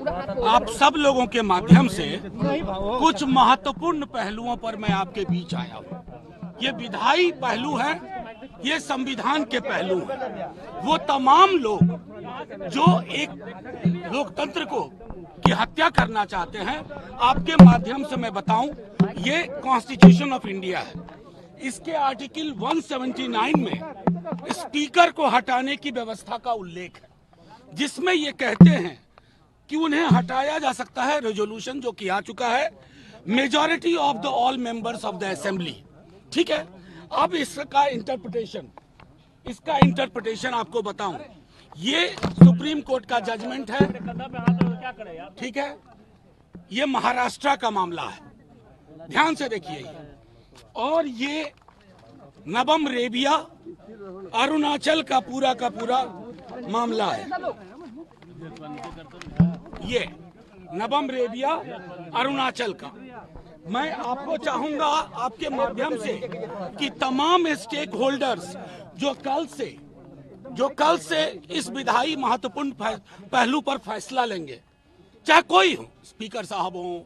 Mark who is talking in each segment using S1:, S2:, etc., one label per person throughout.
S1: आप सब लोगों के माध्यम से कुछ महत्वपूर्ण पहलुओं पर मैं आपके बीच आया हूँ। ये विधायी पहलू है, ये संविधान के पहलू हैं। वो तमाम लोग जो एक लोकतंत्र को की हत्या करना चाहते हैं, आपके माध्यम से मैं बताऊं, ये कॉन्स्टिट्यूशन ऑफ इंडिया है। इसके आर्टिकल 179 में स्पीकर को हटाने की व्यवस्था का उल्लेख है, जिसमें ये कहते हैं कि उन्हें हटाया जा सकता है, रेजोल्यूशन जो किया चुका है, majority of the all members of the assembly. ठीक है, अब इसका इंटरप्रिटेशन आपको बताऊं, ये सुप्रीम कोर्ट का जजमेंट है। ठीक है, ये महाराष्ट्र का मामला है, ध्यान से देखिए, और ये नबम रेबिया अरुणाचल का पूरा मामला है। ये नबम रेबिया अरुणाचल का। मैं आपको चाहूंगा आपके माध्यम से कि तमाम स्टेक होल्डर्स जो कल से इस विधायी महत्वपूर्ण पहलू पर फैसला लेंगे, चाहे कोई हो, स्पीकर साहब हो,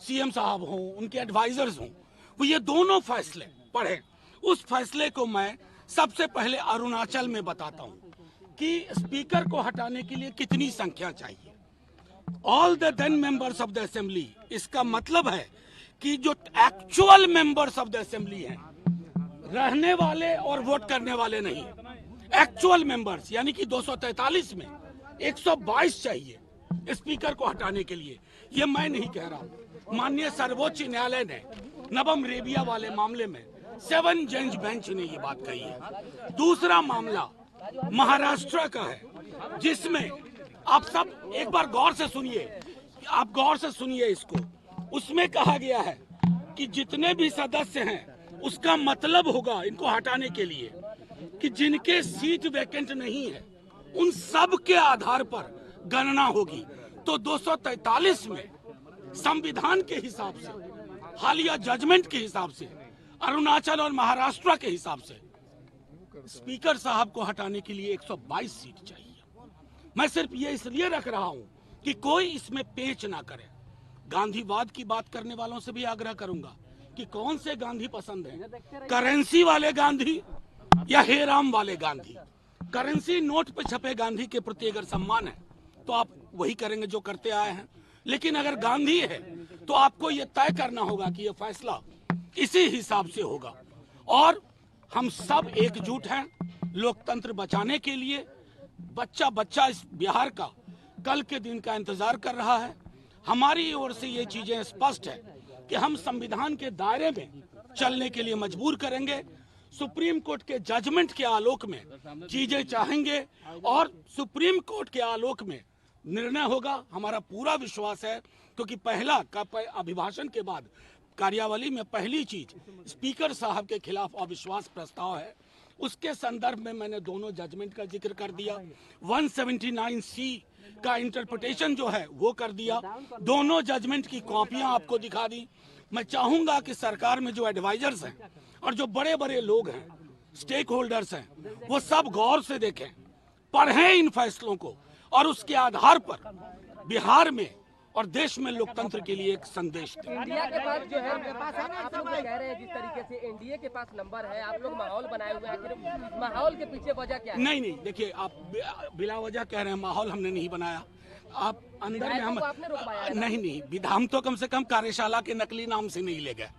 S1: सीएम साहब हो, उनके एडवाइजर्स हो, वो ये दोनों फैसले पढ़ें। उस फैसले को मैं सबसे पहले अरुणाचल में बताता हूं कि स्पीकर को हटाने के लिए कितनी संख्या चाहिए। All the 10 members of the assembly, इसका मतलब है कि जो actual members of the assembly हैं, रहने वाले और वोट करने वाले नहीं, एक्चुअल मेंबर्स, यानी कि 243 में 122 चाहिए स्पीकर को हटाने के लिए। ये मैं नहीं कह रहा हूं, माननीय सर्वोच्च न्यायालय ने नबम रेबिया वाले मामले में 7 जज बेंच ने ये बात कही है। दूसरा मामला महाराष्ट्र का है, जिसमें आप सब एक बार गौर से सुनिए, इसको। उसमें कहा गया है कि जितने भी सदस्य हैं, उसका मतलब होगा इनको हटाने के लिए कि जिनके सीट वैकेंट नहीं है, उन सब के आधार पर गणना होगी। तो 243 में संविधान के हिसाब से, हालिया जजमेंट के हिसाब से, अरुणाचल और महाराष्ट्र के हिसाब से स्पीकर साहब को हटाने के लिए 122 सीट चाहिए। मैं सिर्फ ये इसलिए रख रहा हूं कि कोई इसमें पेच ना करे। गांधीवाद की बात करने वालों से भी आग्रह करूंगा कि कौन से गांधी पसंद है, करेंसी वाले गांधी या हेराम वाले गांधी। करेंसी नोट पे छपे गांधी के प्रति अगर सम्मान है तो आप वही करेंगे जो करते आए हैं, लेकिन अगर गांधी है तो आपको ये तय करना होगा कि ये फैसला इसी हिसाब से होगा। और हम सब एकजुट हैं लोकतंत्र बचाने के लिए। बच्चा इस बिहार का कल के दिन का इंतजार कर रहा है। हमारी ओर से ये चीजें स्पष्ट है कि हम संविधान के दायरे में चलने के लिए मजबूर करेंगे, सुप्रीम कोर्ट के जजमेंट के आलोक में चीजें चाहेंगे और सुप्रीम कोर्ट के आलोक में निर्णय होगा। हमारा पूरा विश्वास है, क्योंकि पहला अभिभाषण के बाद कार्यावली में पहली चीज स्पीकर साहब के खिलाफ अविश्वास प्रस्ताव है। उसके संदर्भ में मैंने दोनों जजमेंट का जिक्र कर दिया, 179C का इंटरप्रिटेशन जो है वो कर दिया, दोनों जजमेंट की कॉपियां आपको दिखा दी। मैं चाहूंगा कि सरकार में जो एडवाइजर्स हैं और जो बड़े बड़े लोग हैं, स्टेक होल्डर्स हैं, वो सब गौर से देखें, पढ़ें इन फैसलों को और उसके आधार पर बिहार में और देश में लोकतंत्र के लिए एक संदेश दें।
S2: इंडिया के पास जो है, आप लोग कह रहे हैं जिस तरीके से एनडीए के पास नंबर है, आप लोग माहौल बनाए हुए हैं, माहौल के पीछे वजह क्या है?
S1: नहीं, देखिए, आप बिला वजह कह रहे हैं, माहौल हमने नहीं बनाया। आप अंदर में हम नहीं, हम तो कम से कम कार्यशाला के नकली नाम से नहीं ले गए।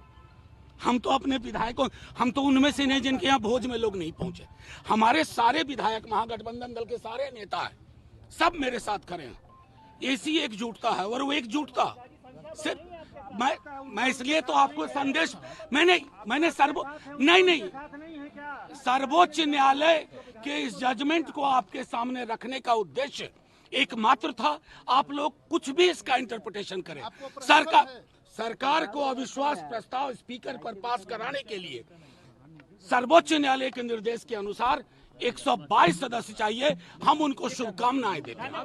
S1: हम तो अपने विधायकों, हम तो उनमें से नहीं जिनके यहाँ भोज में लोग नहीं पहुंचे। हमारे सारे विधायक, महागठबंधन दल के सारे नेता हैं, सब मेरे साथ खड़े हैं। ऐसी एकजुटता है, और वो एकजुटता सिर्फ मैं इसलिए तो आपको संदेश मैंने सर्वोच्च न्यायालय के इस जजमेंट को आपके सामने रखने का उद्देश्य एकमात्र था। आप लोग कुछ भी इसका इंटरप्रिटेशन करें, सरकार को अविश्वास प्रस्ताव स्पीकर पर पास कराने के लिए सर्वोच्च न्यायालय के निर्देश के अनुसार 122 सदस्य चाहिए। हम उनको शुभकामनाएं देते हैं।